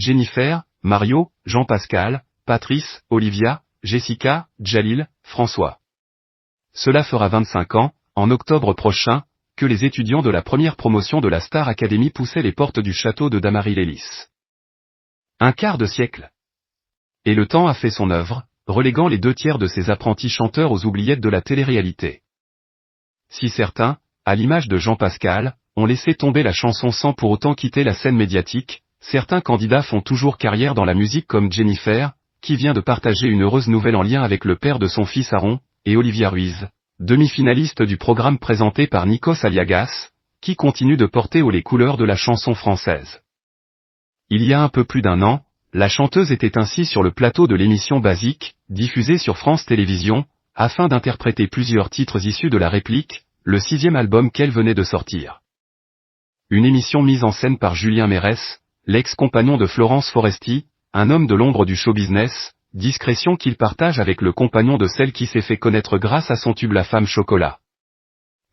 Jennifer, Mario, Jean-Pascal, Patrice, Olivia, Jessica, Djalil, François. Cela fera 25 ans, en octobre prochain, que les étudiants de la première promotion de la Star Academy poussaient les portes du château de Damary-Lélis. Un quart de siècle. Et le temps a fait son œuvre, reléguant les 2/3 de ces apprentis chanteurs aux oubliettes de la télé-réalité. Si certains, à l'image de Jean-Pascal, ont laissé tomber la chanson sans pour autant quitter la scène médiatique, certains candidats font toujours carrière dans la musique comme Jennifer, qui vient de partager une heureuse nouvelle en lien avec le père de son fils Aaron, et Olivia Ruiz, demi-finaliste du programme présenté par Nikos Aliagas, qui continue de porter haut les couleurs de la chanson française. Il y a un peu plus d'1 an, la chanteuse était ainsi sur le plateau de l'émission Basique, diffusée sur France Télévisions, afin d'interpréter plusieurs titres issus de La Réplique, le 6e album qu'elle venait de sortir. Une émission mise en scène par Julien Mérès, l'ex-compagnon de Florence Foresti, un homme de l'ombre du show business, discrétion qu'il partage avec le compagnon de celle qui s'est fait connaître grâce à son tube La Femme Chocolat.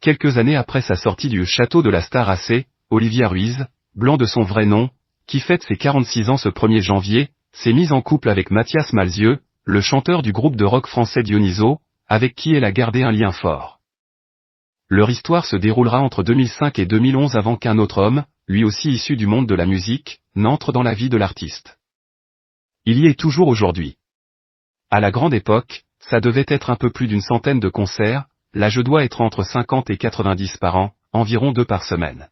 Quelques années après sa sortie du château de la Star AC, Olivia Ruiz, blanc de son vrai nom, qui fête ses 46 ans ce 1er janvier, s'est mise en couple avec Mathias Malzieu, le chanteur du groupe de rock français Dionyso, avec qui elle a gardé un lien fort. Leur histoire se déroulera entre 2005 et 2011 avant qu'un autre homme, lui aussi issu du monde de la musique, n'entre dans la vie de l'artiste. Il y est toujours aujourd'hui. À la grande époque, ça devait être un peu plus d'une centaine de concerts, là je dois être entre 50 et 90 par an, environ 2 par semaine.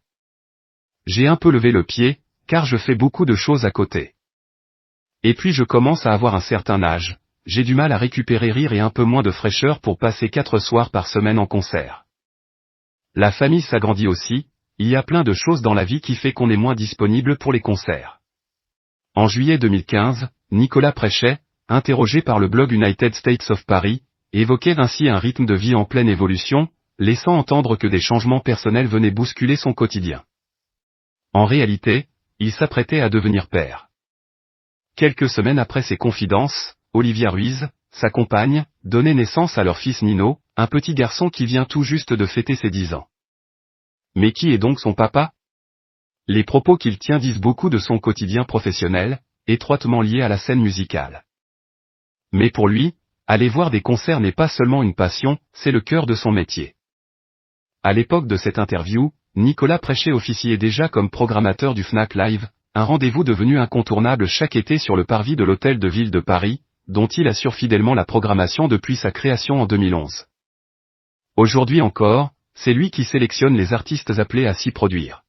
J'ai un peu levé le pied, car je fais beaucoup de choses à côté. Et puis je commence à avoir un certain âge, j'ai du mal à récupérer rire et un peu moins de fraîcheur pour passer 4 soirs par semaine en concert. La famille s'agrandit aussi, il y a plein de choses dans la vie qui fait qu'on est moins disponible pour les concerts. En juillet 2015, Nicolas Préchet, interrogé par le blog United States of Paris, évoquait ainsi un rythme de vie en pleine évolution, laissant entendre que des changements personnels venaient bousculer son quotidien. En réalité, il s'apprêtait à devenir père. Quelques semaines après ses confidences, Olivia Ruiz, sa compagne, donnait naissance à leur fils Nino, un petit garçon qui vient tout juste de fêter ses 10 ans. Mais qui est donc son papa? Les propos qu'il tient disent beaucoup de son quotidien professionnel, étroitement lié à la scène musicale. Mais pour lui, aller voir des concerts n'est pas seulement une passion, c'est le cœur de son métier. À l'époque de cette interview, Nicolas Préchet officiait déjà comme programmateur du Fnac Live, un rendez-vous devenu incontournable chaque été sur le parvis de l'Hôtel de Ville de Paris, dont il assure fidèlement la programmation depuis sa création en 2011. Aujourd'hui encore, c'est lui qui sélectionne les artistes appelés à s'y produire.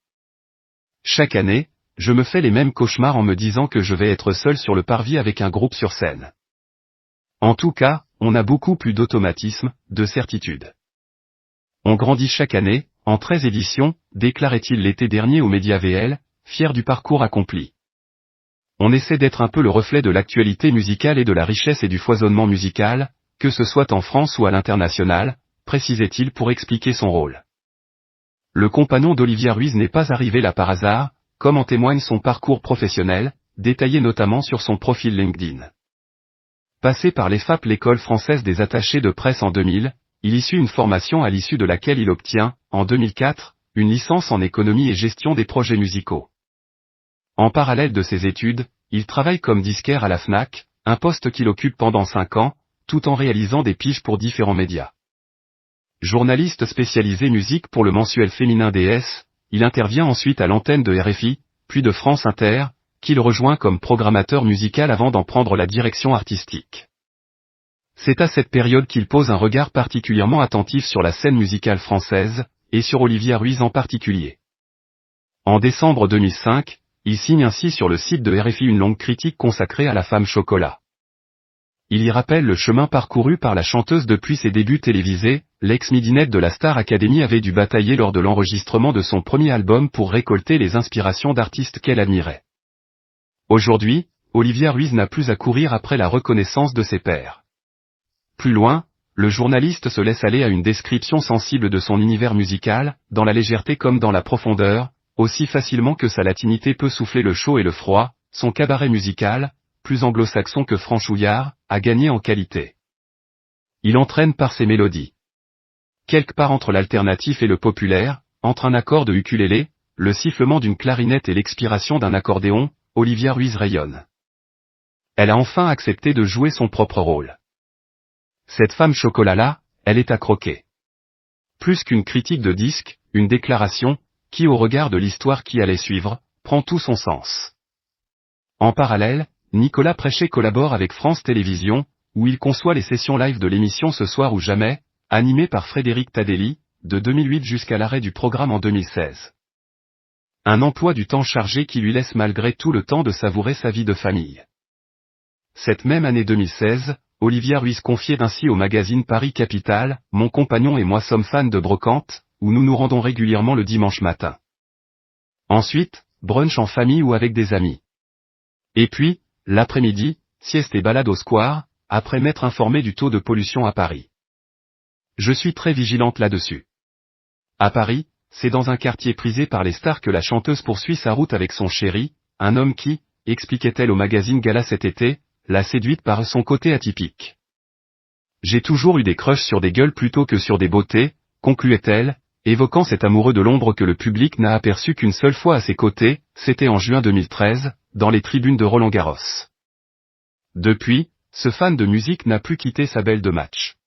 Chaque année, je me fais les mêmes cauchemars en me disant que je vais être seul sur le parvis avec un groupe sur scène. En tout cas, on a beaucoup plus d'automatisme, de certitude. On grandit chaque année, en 13 éditions, déclarait-il l'été dernier aux médias VL, fier du parcours accompli. On essaie d'être un peu le reflet de l'actualité musicale et de la richesse et du foisonnement musical, que ce soit en France ou à l'international, précisait-il pour expliquer son rôle. Le compagnon d'Olivia Ruiz n'est pas arrivé là par hasard, comme en témoigne son parcours professionnel, détaillé notamment sur son profil LinkedIn. Passé par l'EFAP, l'école française des attachés de presse en 2000, il y suit une formation à l'issue de laquelle il obtient, en 2004, une licence en économie et gestion des projets musicaux. En parallèle de ses études, il travaille comme disquaire à la Fnac, un poste qu'il occupe pendant 5 ans, tout en réalisant des piges pour différents médias. Journaliste spécialisé musique pour le mensuel féminin DS, il intervient ensuite à l'antenne de RFI, puis de France Inter, qu'il rejoint comme programmateur musical avant d'en prendre la direction artistique. C'est à cette période qu'il pose un regard particulièrement attentif sur la scène musicale française, et sur Olivia Ruiz en particulier. En décembre 2005, il signe ainsi sur le site de RFI une longue critique consacrée à La Femme Chocolat. Il y rappelle le chemin parcouru par la chanteuse depuis ses débuts télévisés, l'ex-midinette de la Star Academy avait dû batailler lors de l'enregistrement de son premier album pour récolter les inspirations d'artistes qu'elle admirait. Aujourd'hui, Olivia Ruiz n'a plus à courir après la reconnaissance de ses pairs. Plus loin, le journaliste se laisse aller à une description sensible de son univers musical, dans la légèreté comme dans la profondeur, aussi facilement que sa latinité peut souffler le chaud et le froid, son cabaret musical, plus anglo-saxon que franchouillard, a gagné en qualité. Il entraîne par ses mélodies. Quelque part entre l'alternatif et le populaire, entre un accord de ukulélé, le sifflement d'une clarinette et l'expiration d'un accordéon, Olivia Ruiz rayonne. Elle a enfin accepté de jouer son propre rôle. Cette femme chocolat-là, elle est à croquer. Plus qu'une critique de disque, une déclaration, qui au regard de l'histoire qui allait suivre, prend tout son sens. En parallèle, Nicolas Préchet collabore avec France Télévisions, où il conçoit les sessions live de l'émission Ce soir ou jamais, animée par Frédéric Tadelli, de 2008 jusqu'à l'arrêt du programme en 2016. Un emploi du temps chargé qui lui laisse malgré tout le temps de savourer sa vie de famille. Cette même année 2016, Olivia Ruiz confiait ainsi au magazine Paris Capitale, « Mon compagnon et moi sommes fans de brocante, où nous nous rendons régulièrement le dimanche matin. Ensuite, brunch en famille ou avec des amis. Et puis, l'après-midi, sieste et balade au square, après m'être informé du taux de pollution à Paris. Je suis très vigilante là-dessus. À Paris, c'est dans un quartier prisé par les stars que la chanteuse poursuit sa route avec son chéri, un homme qui, expliquait-elle au magazine Gala cet été, l'a séduite par son côté atypique. J'ai toujours eu des crushs sur des gueules plutôt que sur des beautés, concluait-elle, évoquant cet amoureux de l'ombre que le public n'a aperçu qu'une seule fois à ses côtés, c'était en juin 2013, dans les tribunes de Roland-Garros. Depuis, ce fan de musique n'a plus quitté sa belle de match.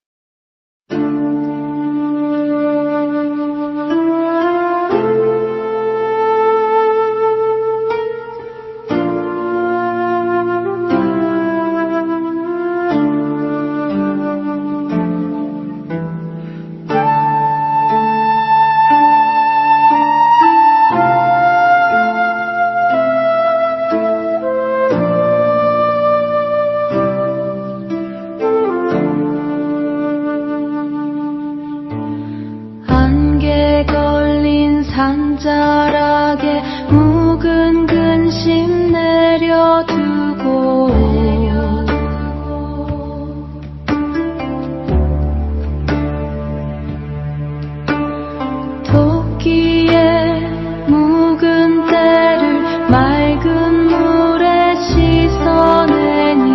산자락에 묵은 근심 내려두고 토끼의 묵은 때를 맑은 물에 씻어내니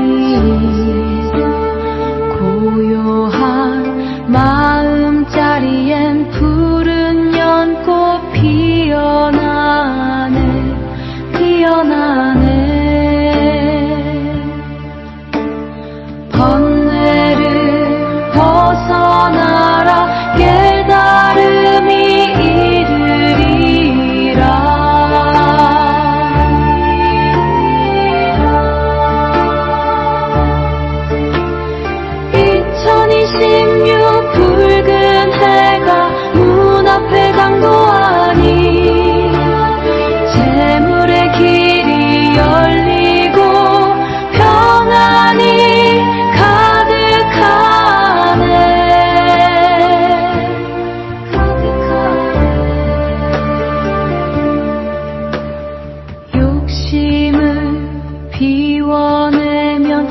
고요한 마음자리엔 푸른 연꽃 피어나네 번뇌를 벗어나라 깨달음이 이르리라 2026 붉은 해가 문 앞에 당도하니 재물의 길이 열리고 평안이 가득하네 욕심을 비워내면